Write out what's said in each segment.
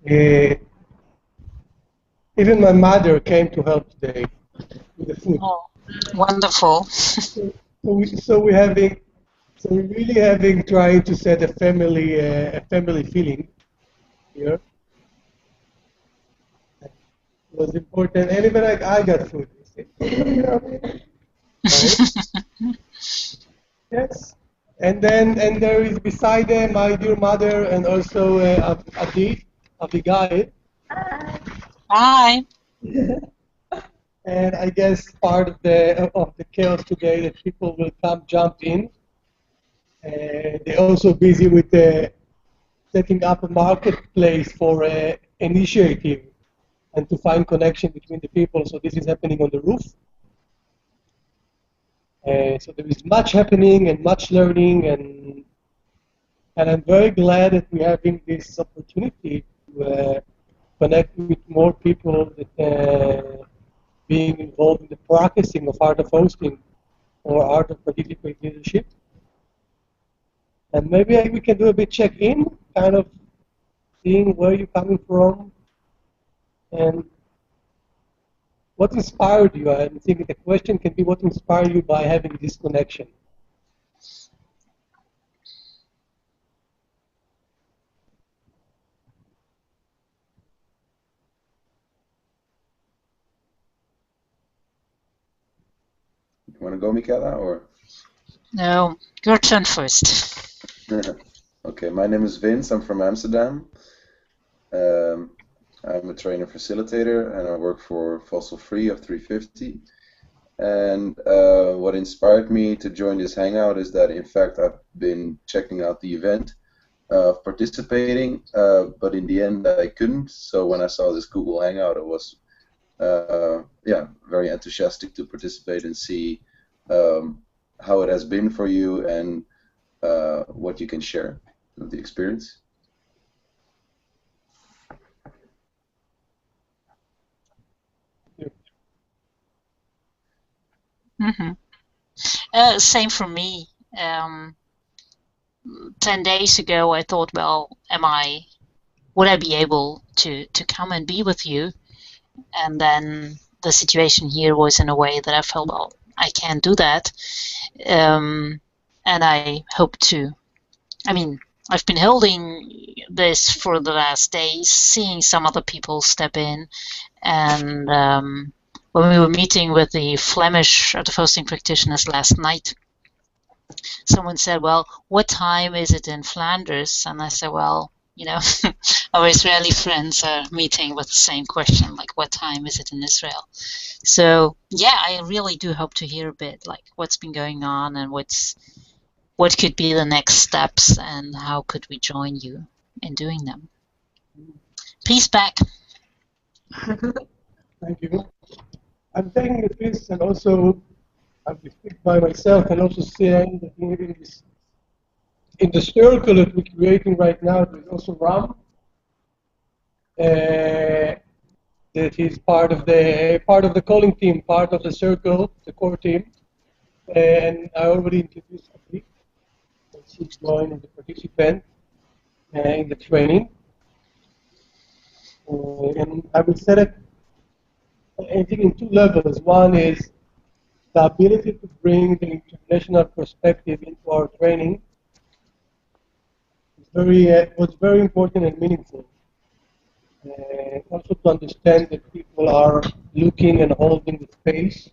Uh, Even my mother came to help today with the food. Oh, wonderful. So we're really having trying to set a family feeling here. It was important, and even like I got food. Right? Yes. And there is beside them my dear mother and also Abigail. Hi. And I guess part of the chaos today that people will come jump in. They're also busy with setting up a marketplace for initiative and to find connection between the people. So this is happening on the roof. So there is much happening and much learning, and I'm very glad that we're having this opportunity to connect with more people that being involved in the practicing of art of hosting or art of participate leadership. And maybe we can do a bit check-in, kind of seeing where you're coming from and what inspired you. I'm thinking the question can be what inspired you by having this connection. You want to go, Michaela, or? No, your turn first. Okay, my name is Vince. I'm from Amsterdam. I'm a trainer facilitator, and I work for Fossil Free of 350. And what inspired me to join this Hangout is that, in fact, I've been checking out the event, participating, but in the end I couldn't. So when I saw this Google Hangout, I was very enthusiastic to participate and see how it has been for you and what you can share of the experience. Mm-hmm. Same for me. 10 days ago, I thought, well, would I be able to come and be with you? And then the situation here was in a way that I felt, well, I can't do that. And I hope to. I mean, I've been holding this for the last days, seeing some other people step in, and when we were meeting with the Flemish art of hosting practitioners last night, someone said, well, what time is it in Flanders? And I said, well, our Israeli friends are meeting with the same question, like, what time is it in Israel? So, yeah, I really do hope to hear a bit, like, what's been going on and what could be the next steps and how could we join you in doing them. Peace back. Thank you. I'm taking this and also I'm speaking by myself and also saying that in the circle that we're creating right now, there's also Ram, that he's part of the calling team, part of the circle, the core team, and I already introduced Aviv, and she's joined as a participant in the training, and I would set it, I think, in two levels. One is the ability to bring the international perspective into our training was very important and meaningful. Also to understand that people are looking and holding the space,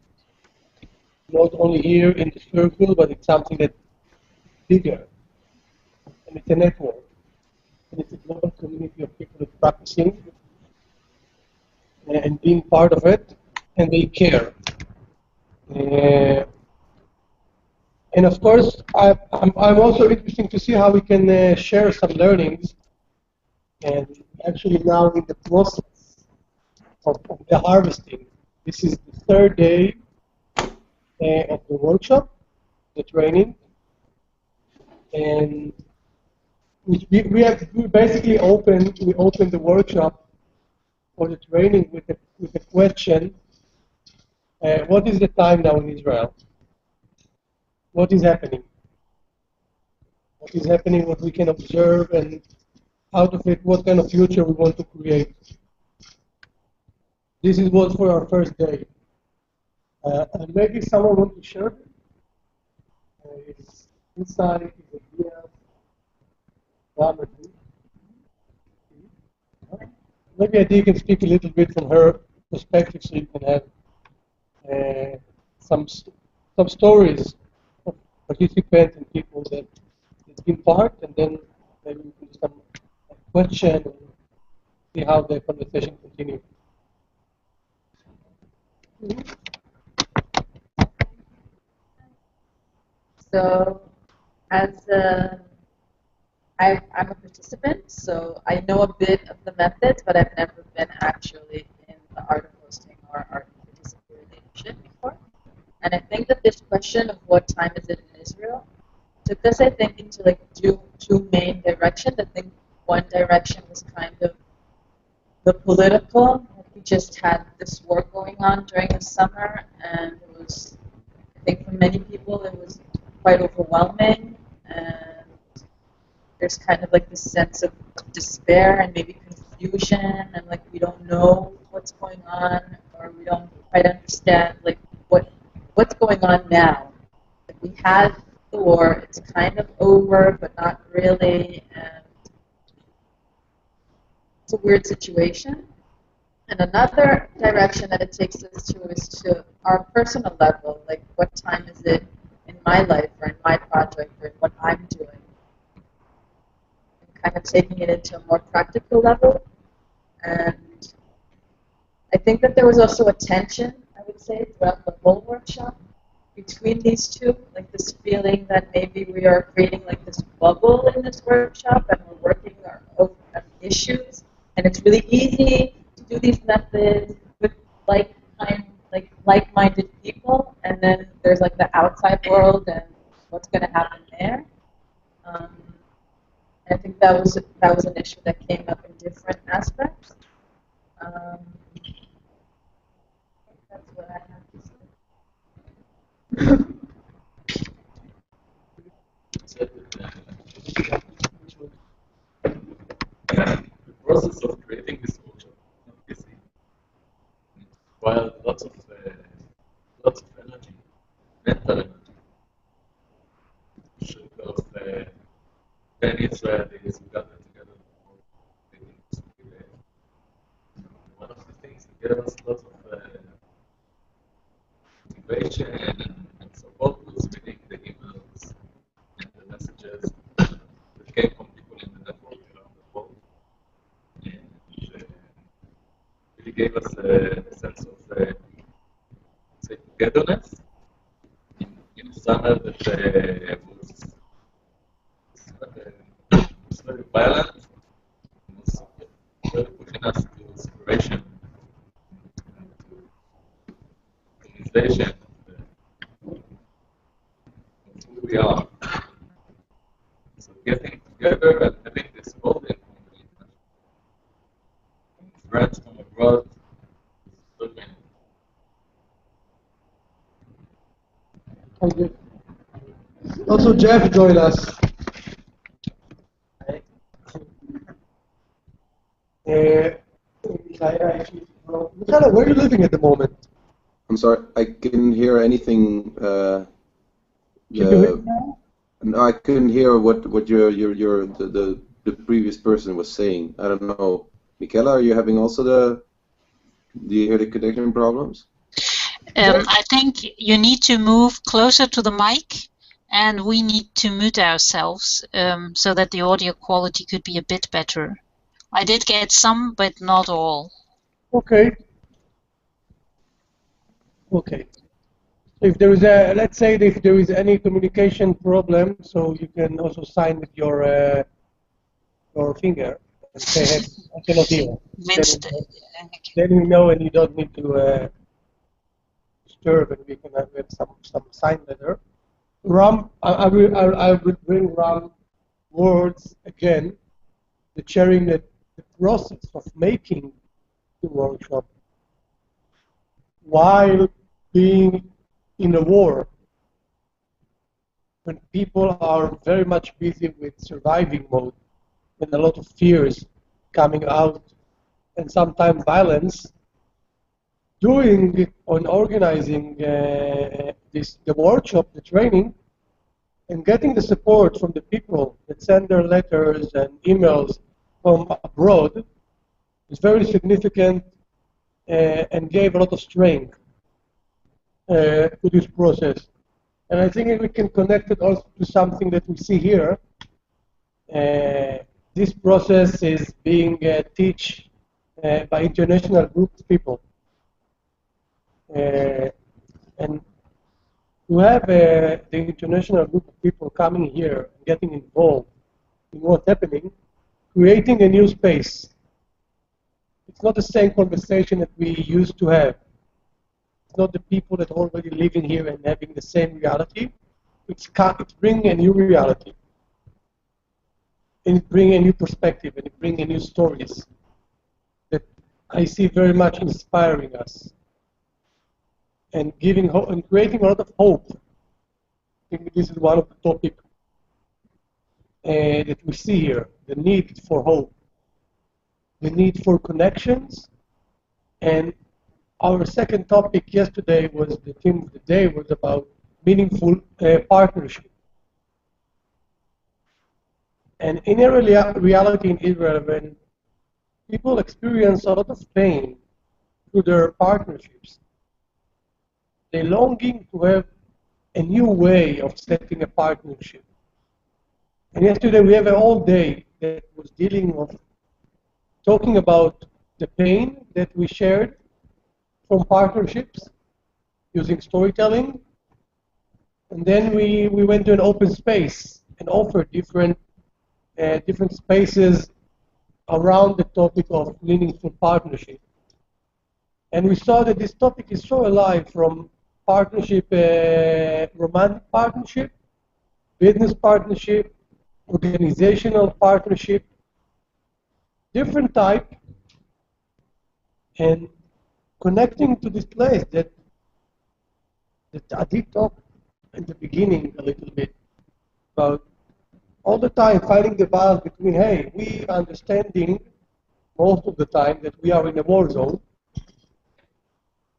not only here in the circle, but it's something that's bigger. And it's a network. And it's a global community of people that's practicing and being part of it, and they care. And of course, I'm also interested to see how we can share some learnings. And actually now in the process of the harvesting, this is the third day of the workshop, the training, and we basically opened the workshop for the training with the question, what is the time now in Israel? What is happening? What is happening? What we can observe, and out of it what kind of future we want to create. This is what for our first day. And maybe someone wants to share his insight, his ideas, one or two. Maybe Adi can speak a little bit from her perspective so you can have some stories of participants and people that been part, and then maybe we can do some question and see how the conversation continues. So, as I'm a participant, so I know a bit of the methods, but I've never been actually in the art of hosting or art of participatory leadership before. And I think that this question of what time is it in Israel took us, I think, into like two main directions. I think one direction was kind of the political. We just had this war going on during the summer, and it was, I think, for many people, it was quite overwhelming, and there's kind of like this sense of despair and maybe confusion, and like we don't know what's going on, or we don't quite understand like what's going on now. Like we had the war, it's kind of over, but not really, and it's a weird situation. And another direction that it takes us to is to our personal level, like what time is it in my life or in my project or in what I'm doing. And kind of taking it into a more practical level. And I think that there was also a tension, I would say, throughout the whole workshop between these two, like this feeling that maybe we are creating like this bubble in this workshop and we're working on issues, and it's really easy to do these methods with like-minded people, and then there's like the outside world and what's going to happen there. I think that was an issue that came up in different aspects. That's what I have to say. The process of creating this workshop not easy. Required lots of energy, mental energy. Should of 10 Israelis who gathered together for meetings. One of the things that gave us lots of motivation and support was reading the emails and the messages that came from people in the network around the world. And really gave us a sense of say togetherness in a summer that was very violent, was really pushing us to inspiration, to realization of who we are. So getting together and having this holding from friends from abroad is very Also, Jeff joined us. Michaela, where are you living at the moment? I'm sorry, I couldn't hear anything. Can you hear me now? No, I couldn't hear what the previous person was saying. I don't know. Michaela, are you having also do you hear the connection problems? I think you need to move closer to the mic, and we need to mute ourselves so that the audio quality could be a bit better. I did get some, but not all. Okay. Okay. If there is let's say that if there is any communication problem, so you can also sign with your finger and say, hey, I cannot hear. Then you know, and you don't need to disturb, and we can have some sign letter. Ram, I will bring Ram words again, the sharing the process of making the workshop while being in a war, when people are very much busy with surviving mode, and a lot of fears coming out, and sometimes violence. Doing and organizing the workshop, the training, and getting the support from the people that send their letters and emails from abroad is very significant and gave a lot of strength to this process. And I think we can connect it also to something that we see here. This process is being taught by international group of people. And to have the international group of people coming here, getting involved in what's happening, creating a new space. It's not the same conversation that we used to have. It's not the people that already living here and having the same reality. It's bringing a new reality. And it brings a new perspective, and it brings a new stories that I see very much inspiring us and giving hope and creating a lot of hope. I think this is one of the topics that we see here: the need for hope, the need for connections, and our second topic yesterday was the theme of the day was about meaningful partnership. And in a reality in Israel, when people experience a lot of pain through their partnerships, they're longing to have a new way of setting a partnership. And yesterday we have a whole day that was dealing with talking about the pain that we shared from partnerships using storytelling. And then we went to an open space and offered different spaces around the topic of meaningful partnership. And we saw that this topic is so alive, from partnership, romantic partnership, business partnership, organizational partnership, different type, and connecting to this place that Adi talked in the beginning a little bit about all the time finding the balance between, hey, we understanding most of the time that we are in a war zone,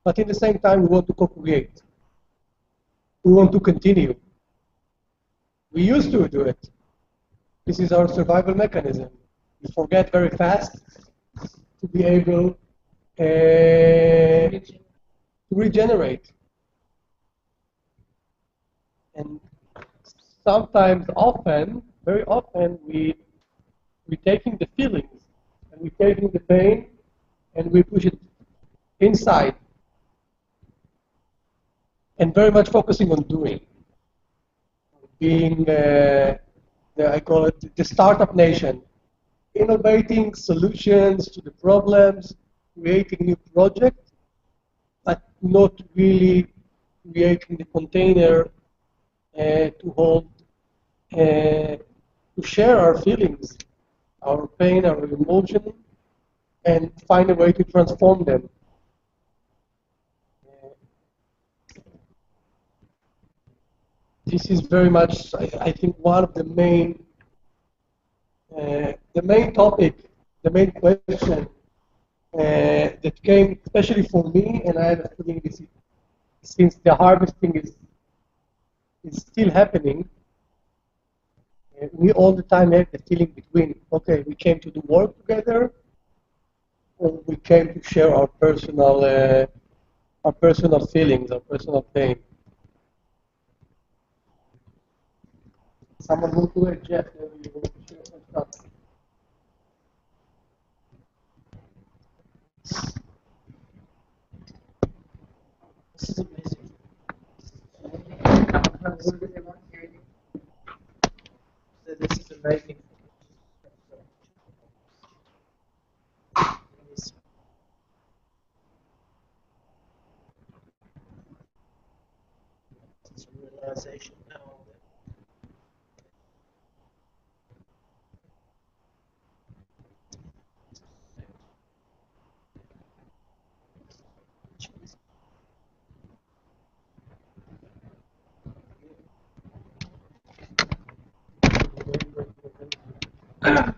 but in the same time we want to co-create. We want to continue. We used to do it. This is our survival mechanism. We forget very fast to be able to regenerate. And sometimes, very often, we're taking the feelings and we're taking the pain and we push it inside and very much focusing on doing. Being, I call it the startup nation, innovating solutions to the problems, creating new projects, but not really creating the container to hold, to share our feelings, our pain, our emotion, and find a way to transform them. This is very much, I think, one of the main topic, the main question that came, especially for me, and I have a feeling this is, since the harvesting is still happening, we all the time have the feeling between, okay, we came to do work together, or we came to share our personal feelings, our personal pain. Someone want to add, Jeff, maybe you want to share some stuff. This is amazing. This is amazing. It's a realization now that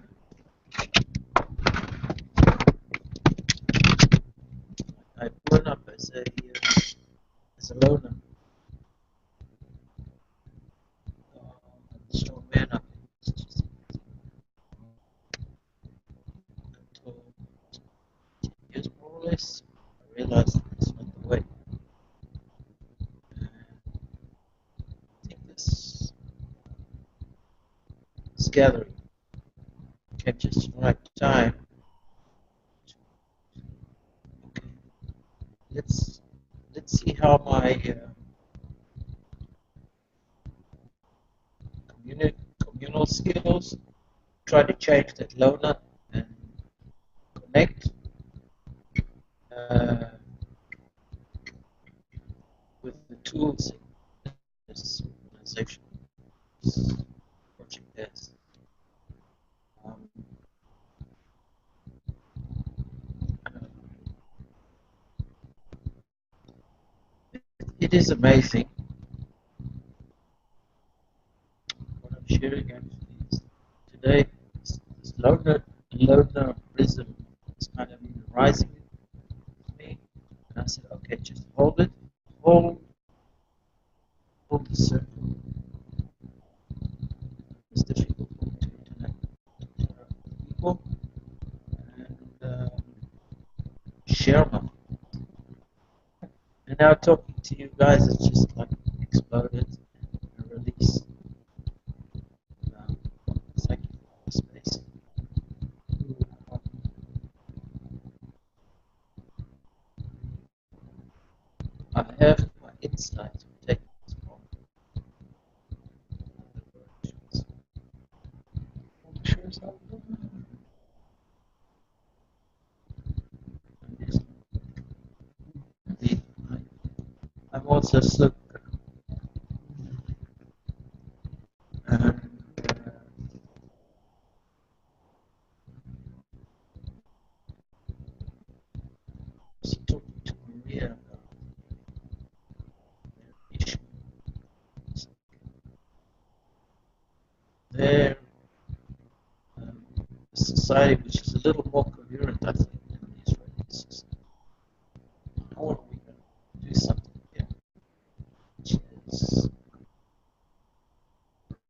man up. Until 10 years more or less, I realized that's not the way. I think this gathering came just the right time. Okay, let's see how my communal skills try to change that loner and connect uh, with the tools this organization, this project has. Um, it is amazing. What I'm sharing actually is today, this lonerism is kind of rising with me. And I said, okay, just hold it, hold, hold the circle. It's difficult for me to interact with people and share my. And now talking to you guys, it's just like exploded and released. Thank you for the space. I have my insights to take this from I'm also slow. And was talking to Maria about their issue. Their society, which is a little more coherent, I think, than the Israeli system. How are we going to do something here? Which is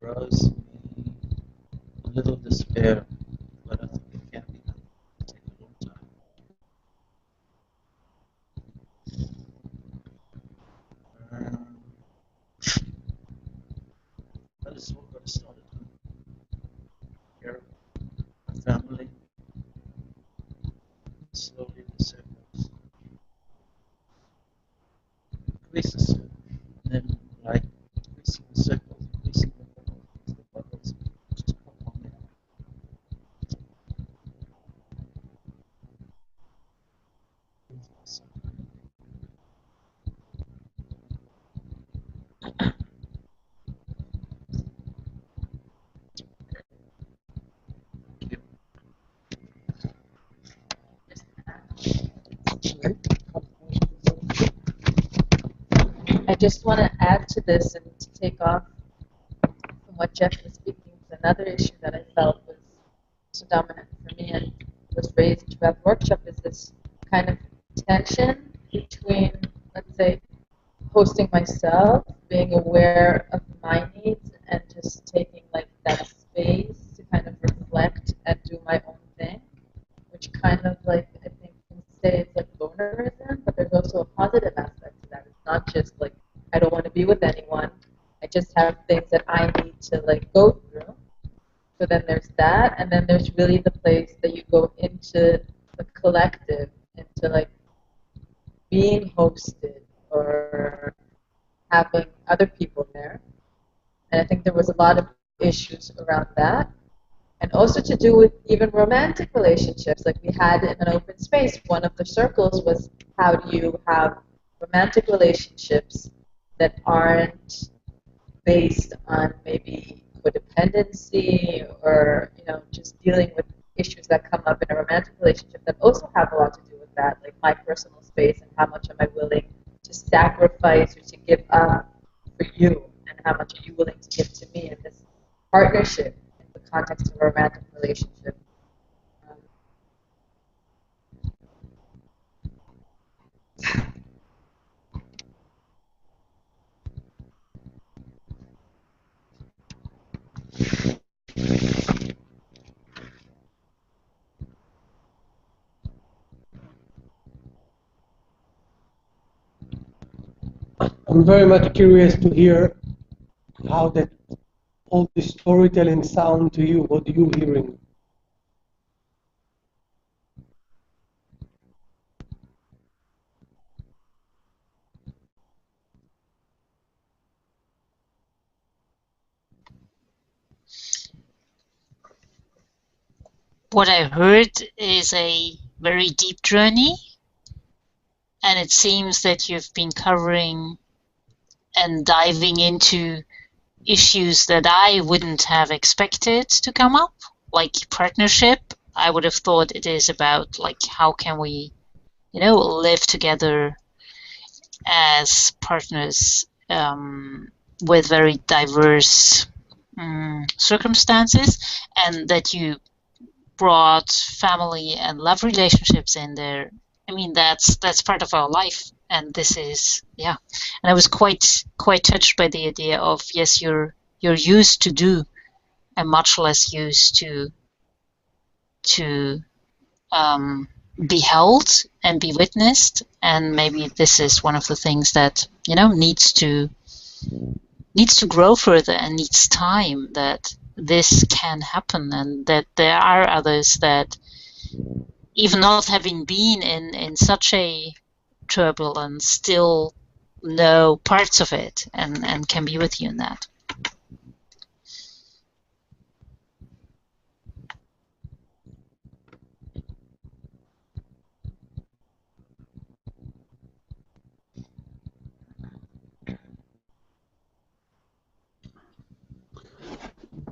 grows me a little despair, but I think it can be done. It'll take a long time. But it's all going to start at home. Here, my family, slowly the circles increases. Then, like increasing the circles, increasing the bubbles, just pop on there. I just want to add to this and to take off from what Jeff was speaking. Another issue that I felt was so dominant for me and was raised throughout the workshop is this kind of tension between, let's say, hosting myself, being aware of my needs, and just taking like that space to kind of reflect and do my own thing, which kind of like I think can say it's like lonerism, but there's also a positive aspect to that. It's not just like I don't want to be with anyone. I just have things that I need to like go through. So then there's that, and then there's really the place that you go into the collective, into like being hosted or having other people there. And I think there was a lot of issues around that. And also to do with even romantic relationships. Like we had in an open space, one of the circles was how do you have romantic relationships that aren't based on maybe codependency or just dealing with issues that come up in a romantic relationship that also have a lot to do with that, like my personal space and how much am I willing to sacrifice or to give up for you, and how much are you willing to give to me in this partnership in the context of a romantic relationship. I'm very much curious to hear how that all the storytelling sound to you. What are you hearing? What I heard is a very deep journey, and it seems that you've been covering and diving into issues that I wouldn't have expected to come up, like partnership. I would have thought it is about like how can we, live together as partners with very diverse circumstances, and that you brought family and love relationships in there. I mean, that's part of our life, and this is And I was quite touched by the idea of yes, you're used to do, and much less used to be held and be witnessed, and maybe this is one of the things that needs to grow further and needs time, that this can happen, and that there are others that, even not having been in such a turbulence, still know parts of it and can be with you in that.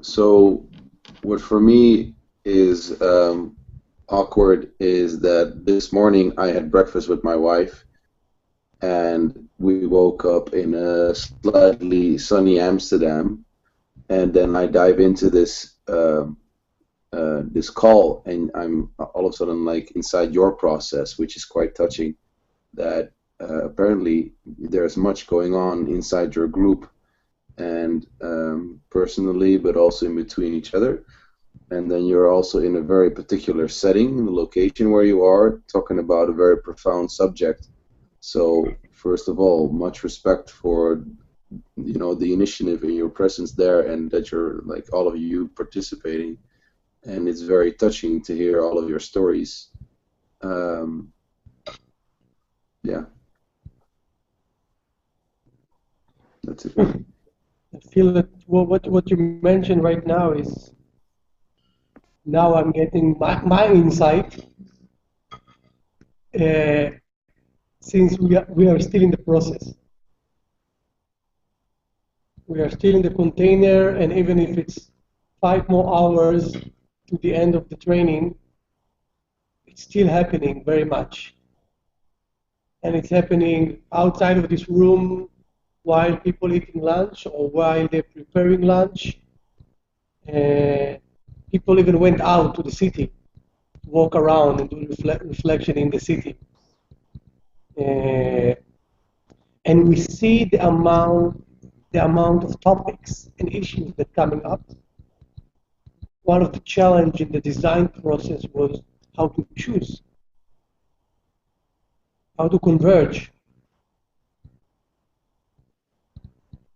So, what for me is awkward is that this morning I had breakfast with my wife, and we woke up in a slightly sunny Amsterdam, and then I dive into this call, and I'm all of a sudden like inside your process, which is quite touching. That apparently there's much going on inside your group, and personally, but also in between each other. And then you're also in a very particular setting, the location where you are, talking about a very profound subject. So first of all, much respect for the initiative and your presence there, and that you're like all of you participating. And it's very touching to hear all of your stories. Yeah, that's it. I feel that what you mentioned right now is, now I'm getting my insight, since we are still in the process. We are still in the container, and even if it's 5 more hours to the end of the training, it's still happening very much. And it's happening outside of this room while people eating lunch or while they're preparing lunch. People even went out to the city to walk around and do reflection in the city. And we see the amount of topics and issues that are coming up. One of the challenges in the design process was how to choose, how to converge.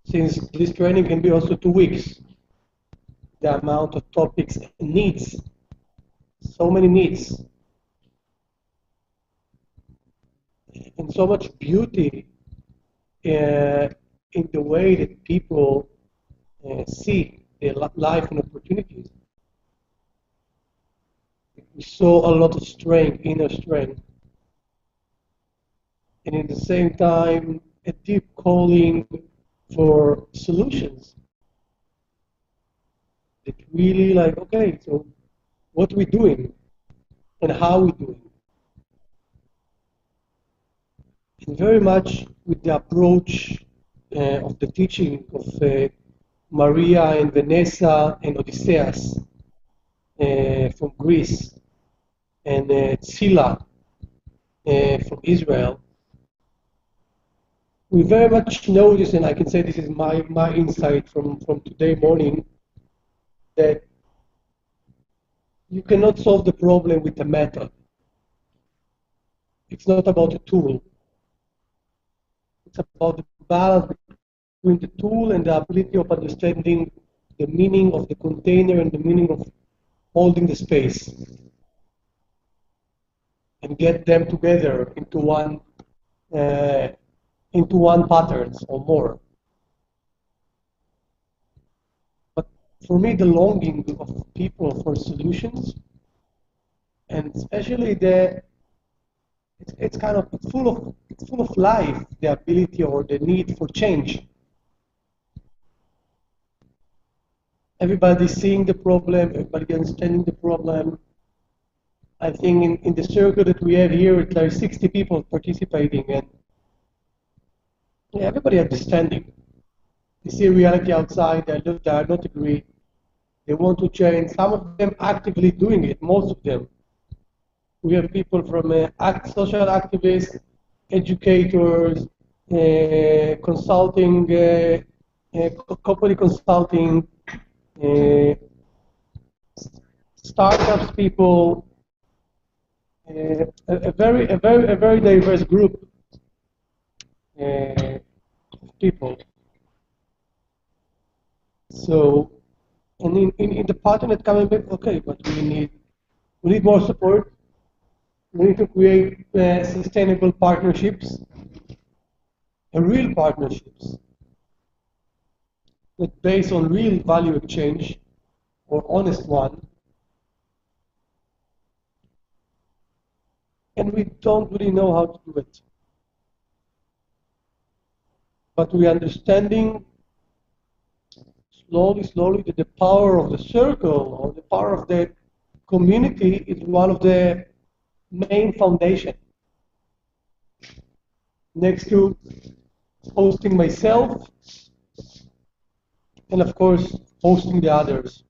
Since this training can be also 2 weeks, the amount of topics and needs, so many needs, and so much beauty in the way that people see their life and opportunities. We saw a lot of strength, inner strength, and at the same time, a deep calling for solutions. That really like, okay, so what we're doing and how we're doing. And very much with the approach of the teaching of Maria and Vanessa and Odysseus from Greece, and Tzila from Israel. We very much notice, and I can say this is my insight from today morning, that you cannot solve the problem with a method. It's not about a tool. It's about the balance between the tool and the ability of understanding the meaning of the container and the meaning of holding the space, and get them together into one patterns or more. But for me, the longing of people for solutions, and especially it's full of life, the ability or the need for change. Everybody's seeing the problem, everybody understanding the problem. I think in the circle that we have here, it's like 60 people participating, and everybody understanding. They see reality outside, they are not agree. They want to change. Some of them actively doing it, most of them. We have people from social activists, educators, consulting, company consulting, uh, startups people, a very diverse group of people. So, and in the pattern that coming back, okay, but we need more support. We need to create sustainable partnerships, real partnerships that based on real value exchange or honest one. And we don't really know how to do it. But we are understanding slowly that the power of the circle or the power of the community is one of the main foundation. Next to hosting myself, and of course, hosting the others.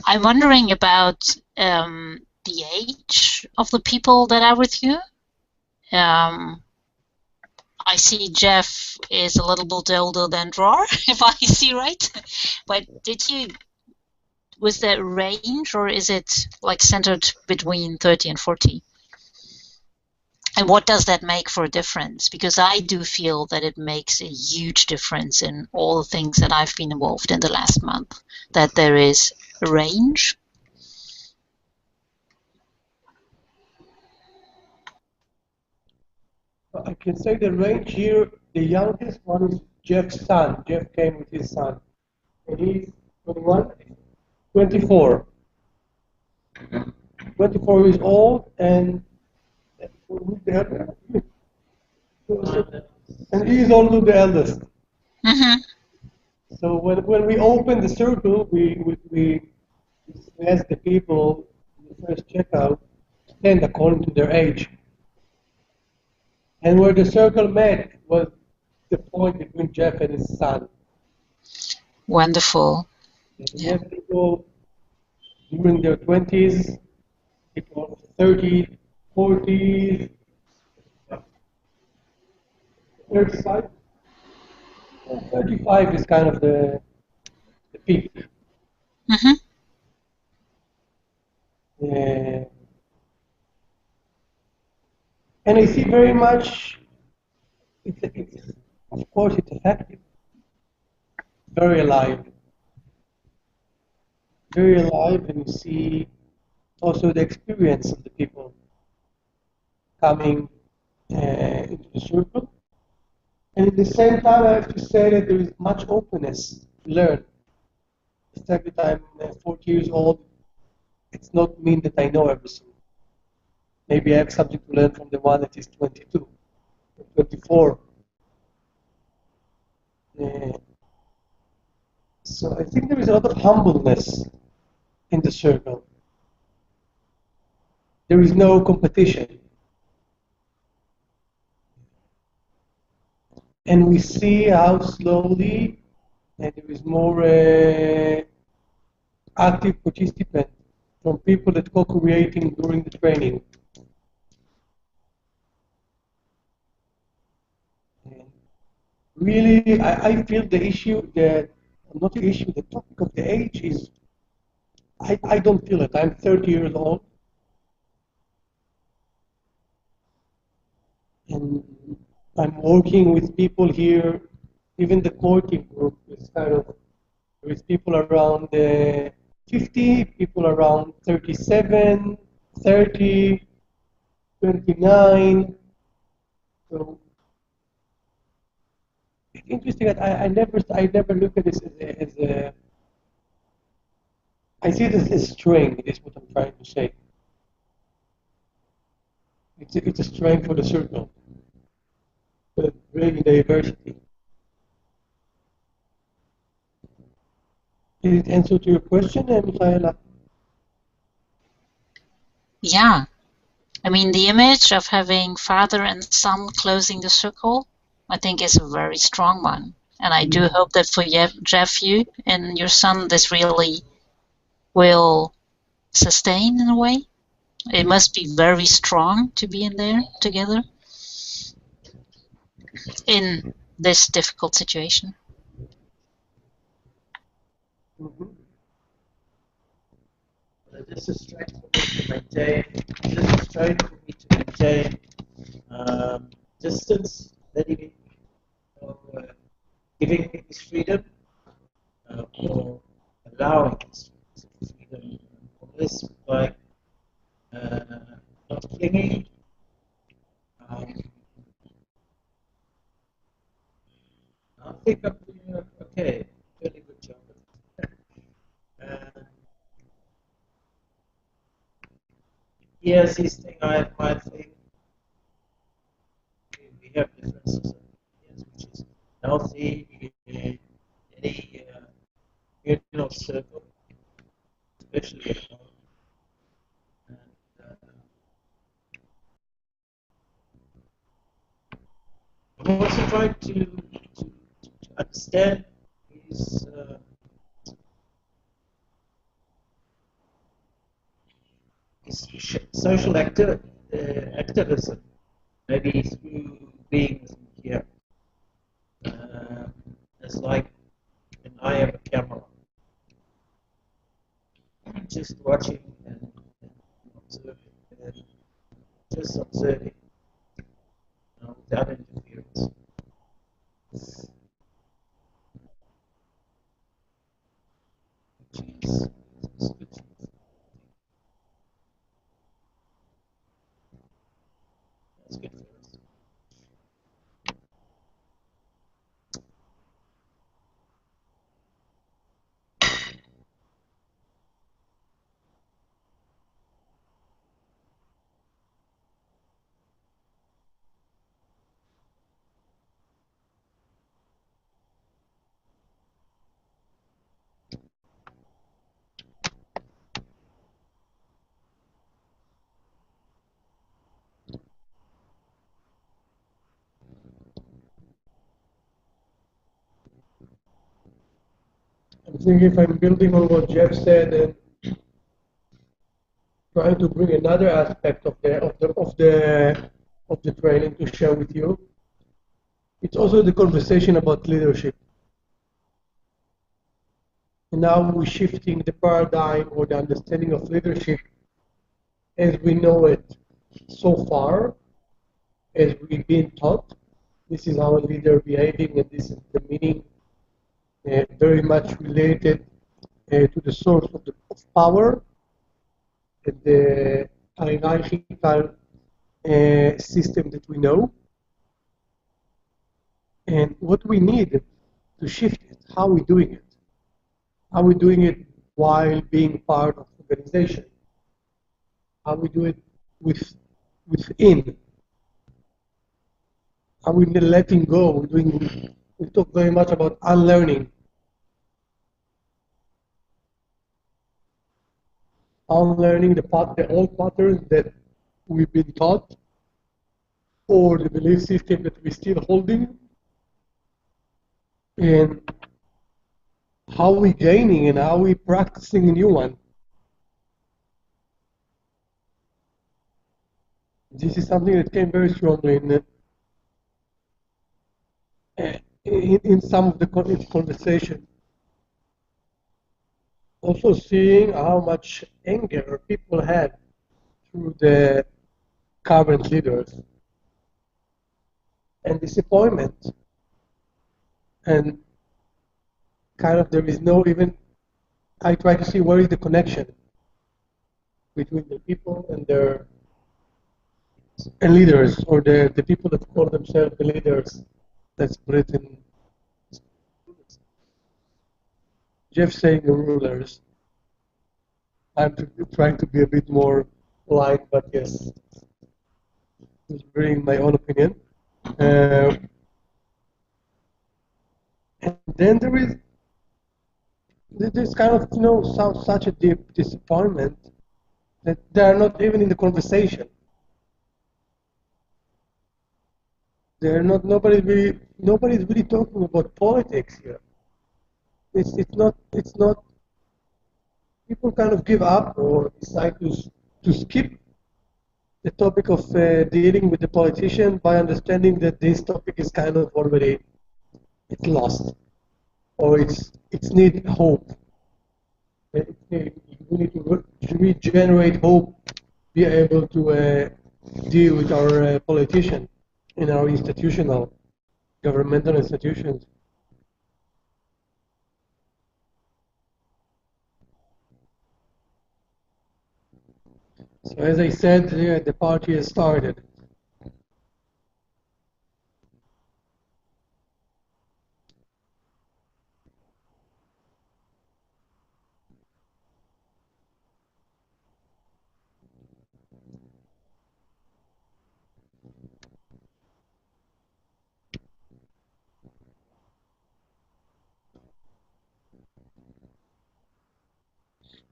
I'm wondering about the age of the people that are with you. I see Jeff is a little bit older than Dror, if I see right. But was there range, or is it like centered between 30 and 40? And what does that make for a difference? Because I do feel that it makes a huge difference in all the things that I've been involved in the last month, that there is a range. I can say the range here, the youngest one is Jeff's son. Jeff came with his son. And he's 21, 24. 24 years old, and he is also the eldest. Mm-hmm. So when we open the circle, we ask the people in the first checkout stand according to their age. And where the circle met was the point between Jeff and his son. Wonderful. We have people during their 20s, people 30, 40, 35. 35 is kind of the peak. Mm-hmm. And I see very much, of course, it's effective, very alive. Very alive, and you see also the experience of the people coming into the circle. And at the same time, I have to say that there is much openness to learn. The fact that I'm 40 years old, it's not mean that I know everything. Maybe I have something to learn from the one that is 22 or 24. So I think there is a lot of humbleness in the circle. There is no competition. And we see how slowly there is more active participant from people that co-creating during the training. And really, I feel the issue that, not the issue, the topic of the age is, I don't feel it. I'm 30 years old. And I'm working with people here, even the courting group is kind of, with people around 50, people around 37, 30, 29. So it's interesting that I never look at this as a I see this as strength, is what I'm trying to say. It's a strength for the circle, but bringing diversity. Did it answer to your question, Michaela? Yeah. I mean, the image of having father and son closing the circle, I think is a very strong one. And I do hope that for Jeff, you and your son, this really will sustain in a way. It must be very strong to be in there together in this difficult situation. Mm-hmm. This is strength for me to maintain. This is strength for me to maintain distance, letting it, giving it this freedom, or allowing this freedom. Or this like not clinging. I think I'm doing okay. Doing a good job. Yes, these things I might think we have differences of opinions, which is healthy in any communal circle, especially at home. And I'm also trying to understand his social activism, maybe through being with me here. It's like when I have a camera, just watching and observing, and just observing without interference. Which is good. That's good for us. I think if I'm building on what Jeff said and trying to bring another aspect of the training to share with you, it's also the conversation about leadership. And now we're shifting the paradigm or the understanding of leadership as we know it so far, as we've been taught. This is how a leader behaving, and this is the meaning very much related to the source of power and the hierarchical system that we know. And what we need to shift it, how are we doing it? How we doing it while being part of the organization? How we do it within? How we letting go? We talk very much about unlearning. Unlearning the old patterns that we've been taught, or the belief system that we're still holding, and how we gaining and how we practicing a new one. this is something that came very strongly in some of the conversation. Also seeing how much anger people had through the current leaders and disappointment, and kind of there is no even, I try to see where is the connection between the people and their leaders, or the people that call themselves the leaders. That's Britain. Jeff saying the rulers. I'm trying to be a bit more polite, but yes, just bringing my own opinion. And then there is this kind of, such a deep disappointment that they are not even in the conversation. They're not. Nobody's really talking about politics here. It's not. People kind of give up or decide to skip the topic of dealing with the politician by understanding that this topic is kind of already it's lost, or it's need hope. We need to regenerate hope, be able to deal with our politician in our institutional, governmental institutions. So as I said, the party has started.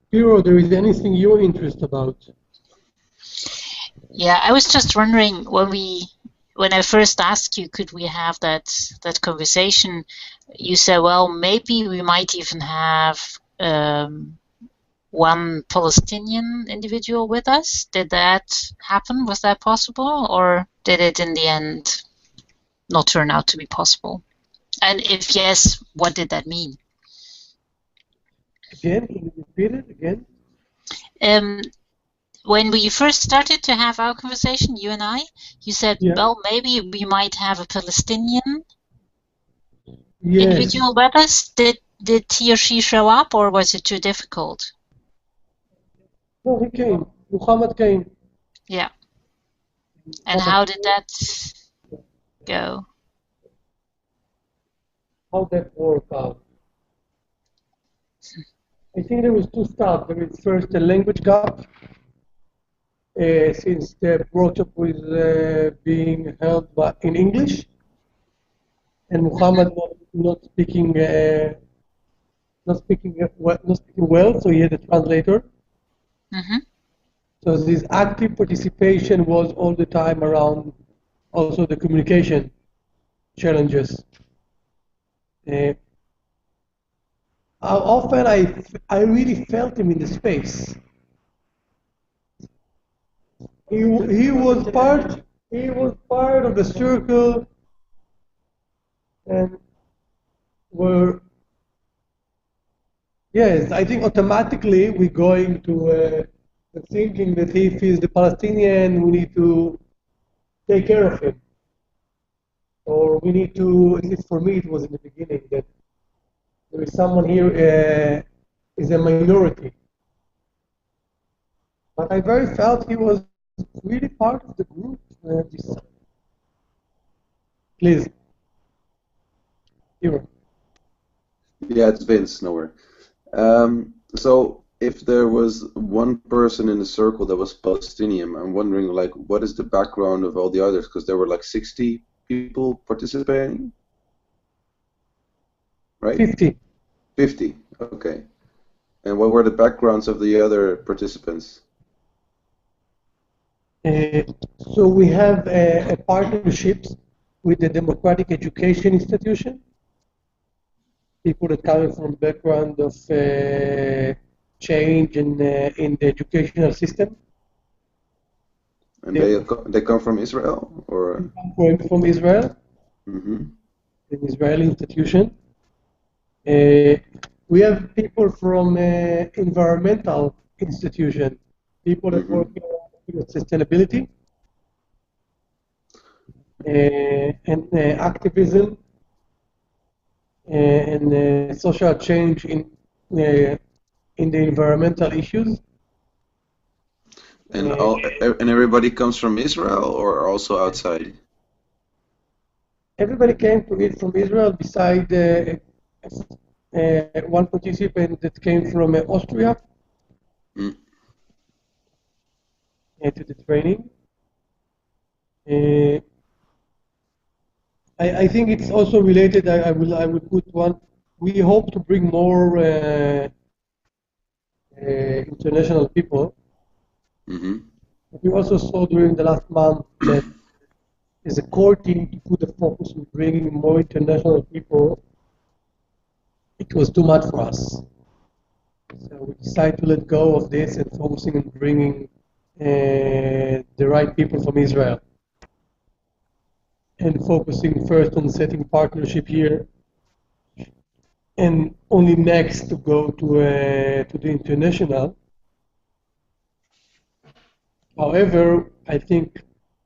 Hero, there is anything you're interested about? Yeah, I was just wondering when I first asked you, could we have that conversation? You said, well, maybe we might even have one Palestinian individual with us. Did that happen? Was that possible, or did it in the end not turn out to be possible? And if yes, what did that mean? Again, can you repeat it again? When we first started to have our conversation, you and I, you said, well, maybe we might have a Palestinian individual with us. Did he or she show up, or was it too difficult? No, he came. Muhammad came. Yeah. And how did that go? How that worked out? I think there was two stuff. There is first a language gap, since the workshop was being held in English, and Muhammad not speaking well, so he had a translator. Mm-hmm. So this active participation was all the time around also the communication challenges. How often I really felt him in the space. He was part of the circle, and yes, I think automatically we're going to thinking that if he's the Palestinian, we need to take care of him, or we need to. At least for me, it was in the beginning that there is someone here is a minority. But I very felt he was really part of the group. Please. Hero. Yeah, it's Vince, nowhere. So if there was one person in the circle that was Palestinian, I'm wondering, like, what is the background of all the others? Because there were like 60 people participating, right? 50. 50, okay. And what were the backgrounds of the other participants? So we have a partnerships with the Democratic Education Institution. People that come from background of change in the educational system. And they come from Israel, or? From Israel, Mm-hmm. an Israeli institution. We have people from environmental institution, people that work with sustainability and activism and social change in the environmental issues. And everybody comes from Israel, or also outside? Everybody came to it from Israel, beside one participant that came from Austria to the training. I think it's also related. I will put one. We hope to bring more international people. We also saw during the last month that as a core team to put the focus on bringing more international people, it was too much for us. So we decided to let go of this and focusing on bringing the right people from Israel and focusing first on setting partnership here and only next to go to the international. However, I think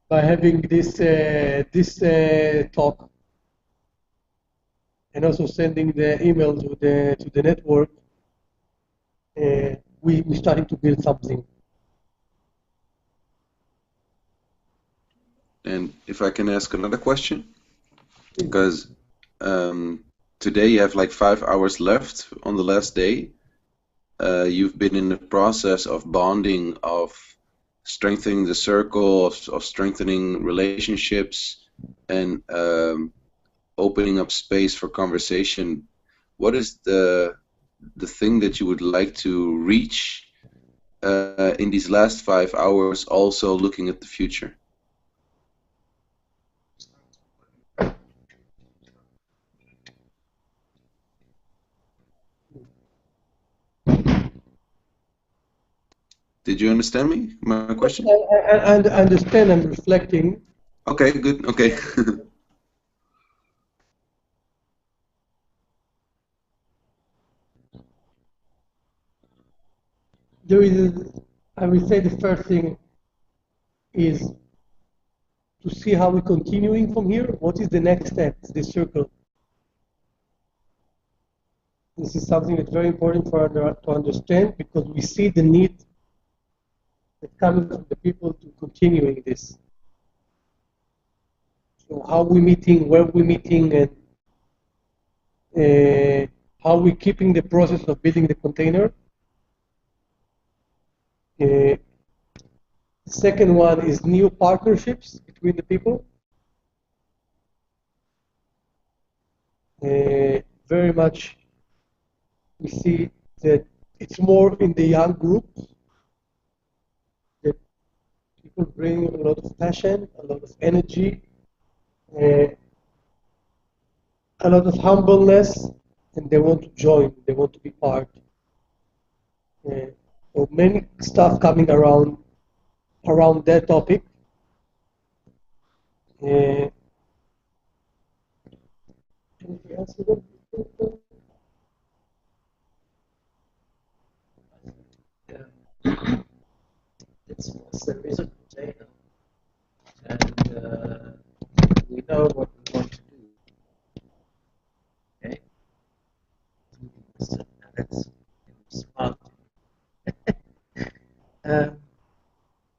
by having this talk and also sending the email to the network, we starting to build something. And if I can ask another question, because today you have like 5 hours left on the last day. You've been in the process of bonding, of strengthening the circle, of strengthening relationships, and opening up space for conversation. What is the thing that you would like to reach in these last 5 hours, also looking at the future? Did you understand me, my question? I understand. I'm reflecting. Okay, good. Okay. There is, I will say, the first thing is to see how we're continuing from here. What is the next step? The circle. This is something that's very important for us to understand, because we see the need that comes from the people to continuing this. So how we meeting, where we meeting, and how we keeping the process of building the container. The second one is new partnerships between the people. Very much we see that it's more in the young groups that people bring a lot of passion, a lot of energy, a lot of humbleness, and they want to join, they want to be part. So many stuff coming around that topic. Anything else? There is a container, and we know what we want to do. Okay? So that's smart.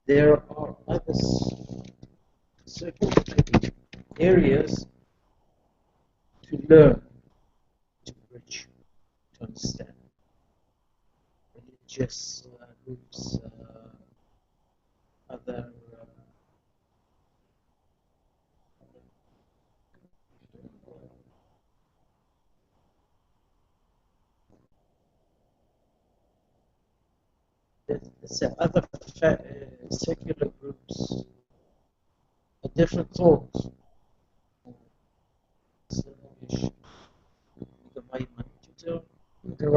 There are other certain areas to learn, to bridge, to understand. Religious groups, other other secular groups, different thoughts. The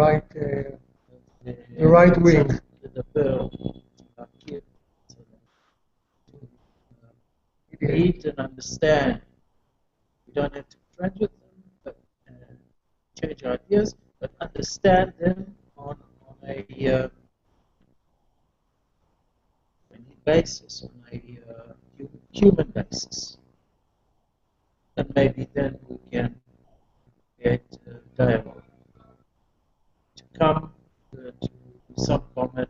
right wing. meet and understand. We don't have to be friends with them, but change ideas, but understand them on a basis, on a human basis. And maybe then we can create dialogue. To come to some common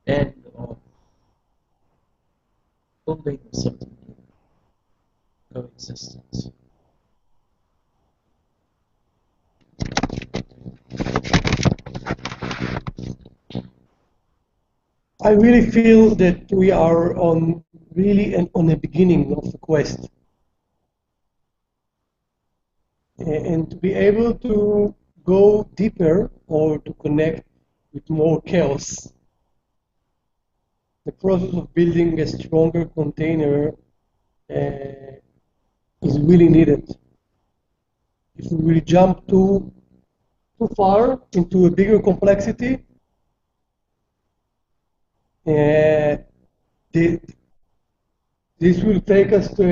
end of building something new, coexistence. I really feel that we are on the beginning of the quest. And to be able to go deeper or to connect with more chaos, the process of building a stronger container is really needed. If we will jump too far into a bigger complexity, this will take us to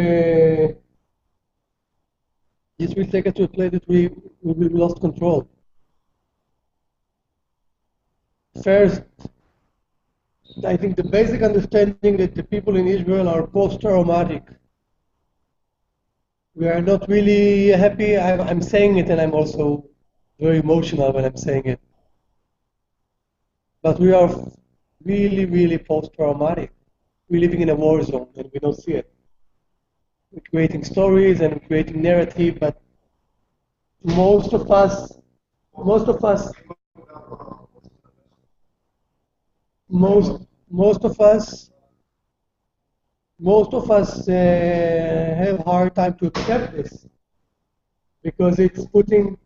a place that we will lost control. First, I think the basic understanding that the people in Israel are post-traumatic. We are not really happy. I'm saying it, and I'm also very emotional when I'm saying it. But we are really, really post-traumatic. We're living in a war zone, and we don't see it. We're creating stories and creating narrative, but most of us have a hard time to accept this because it's putting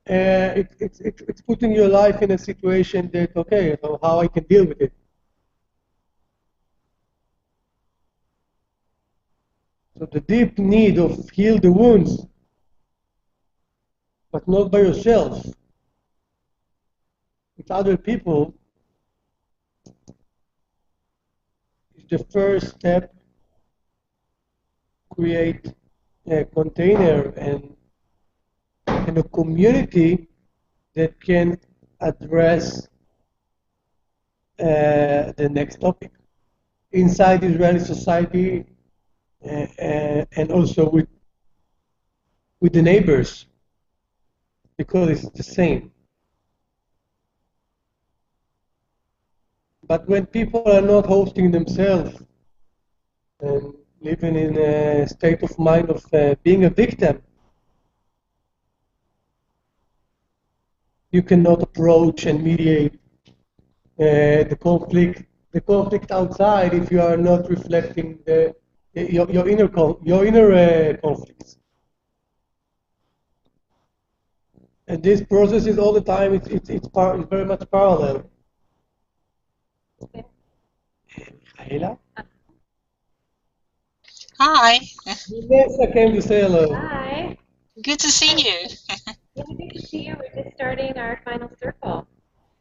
it's putting your life in a situation that, okay, so how I can deal with it. So the deep need of heal the wounds, but not by yourself, with other people, is the first step. Create a container and a community that can address the next topic inside Israeli society and also with the neighbors, because it's the same. But when people are not hosting themselves and living in a state of mind of being a victim, you cannot approach and mediate the conflict outside if you are not reflecting your inner conflicts. And this process is all the time. It's very much parallel. Michaela? Hi. Yes, I came to say hello. Hi. Good to see you. Yeah, good to see you. We're just starting our final circle.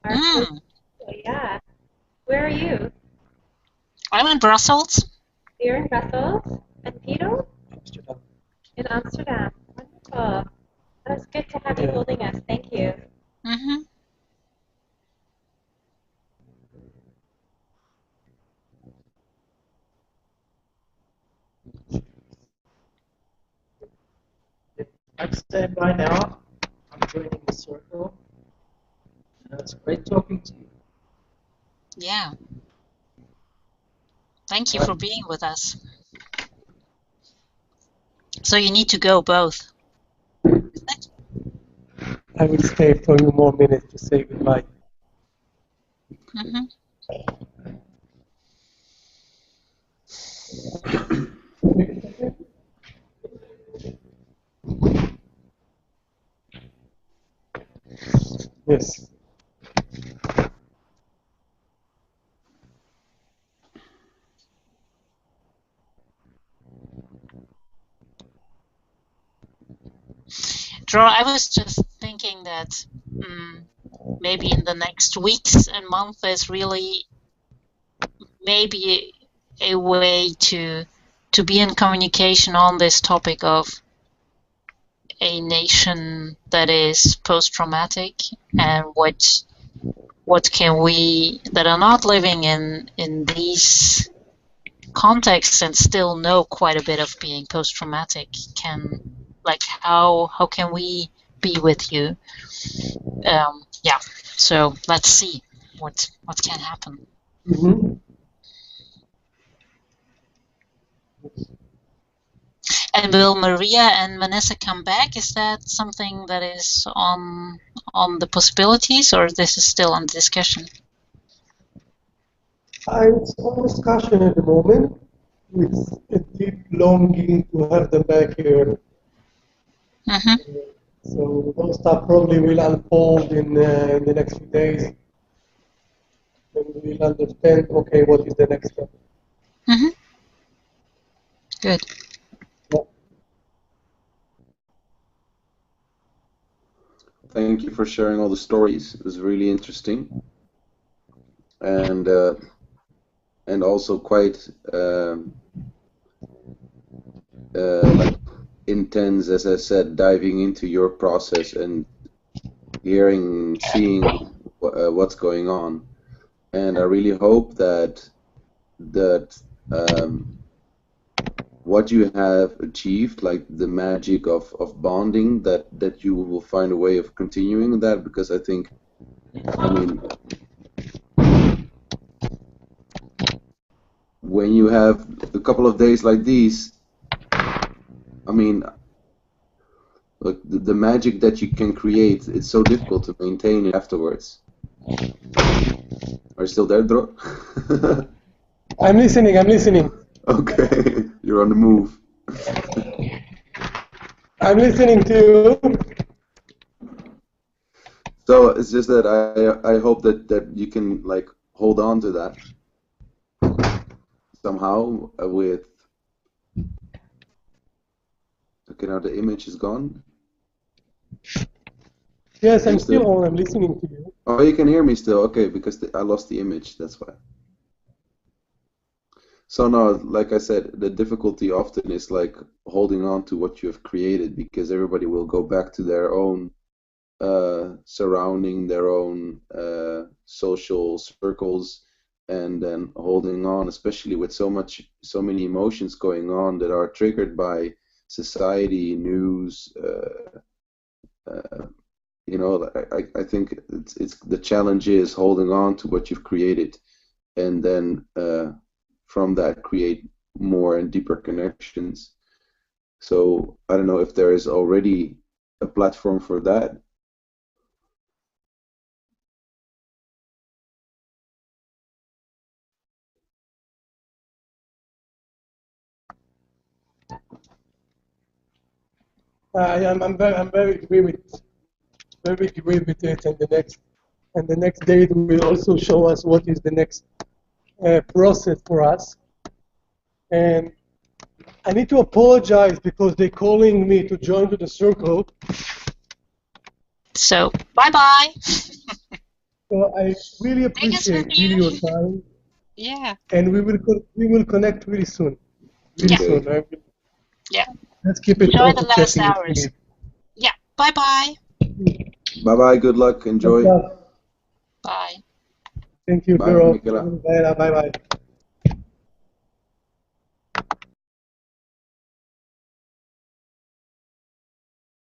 Our Mm. first circle, yeah. Where are you? I'm in Brussels. You're in Brussels? And Peter? Amsterdam. In Amsterdam. Wonderful. That's good to have you Yeah. holding us. Thank you. Mm-hmm. I'd stand by now. I'm joining the circle. And it's great talking to you. Yeah. Thank you for being with us. So you need to go both. I will stay for a few more minutes to say goodbye. Mm-hmm. Yes. Draw, I was just thinking that maybe in the next weeks and months there's really maybe a way to be in communication on this topic of a nation that is post-traumatic, and what can we that are not living in these contexts and still know quite a bit of being post-traumatic can, like, how can we be with you? Yeah, so let's see what can happen. Mm-hmm. And will Maria and Vanessa come back? Is that something that is on the possibilities, or this is still on discussion? It's on discussion at the moment, with a deep longing to have them back here. Mm-hmm. So those stuff probably will unfold in the next few days, and we'll understand, okay, what is the next step. Mm-hmm. Good. Yeah. Thank you for sharing all the stories. It was really interesting, and also quite like intense, as I said, diving into your process and seeing what's going on. And I really hope that what you have achieved, like the magic of bonding, that you will find a way of continuing that, because I think, I mean, when you have a couple of days like these, I mean, like the magic that you can create, it's so difficult to maintain it afterwards. Are you still there, Dro? I'm listening. Okay, you're on the move. I'm listening to you. So it's just that I hope that you can, like, hold on to that somehow with. Okay, now the image is gone. Yes, I'm still on. I'm listening to you. Oh, you can hear me still. Okay, because I lost the image. That's why. So no, like I said, the difficulty often is like holding on to what you have created, because everybody will go back to their own surrounding, their own social circles, and then holding on, especially with so many emotions going on that are triggered by society, news. You know, I think it's the challenge is holding on to what you've created, and then from that create more and deeper connections. So I don't know if there is already a platform for that. I'm very agree with it, and the next day it will also show us what is the next process for us. And I need to apologize because they're calling me to join to the circle. So bye-bye. So I really appreciate your time. Yeah. And we will connect really soon. Really soon. Yeah. Let's keep it Enjoy the last chatting hours. Yeah. Bye-bye. Bye-bye. Good luck. Enjoy. Bye. Thank you, Bye, Doro. Michaela. Bye-bye.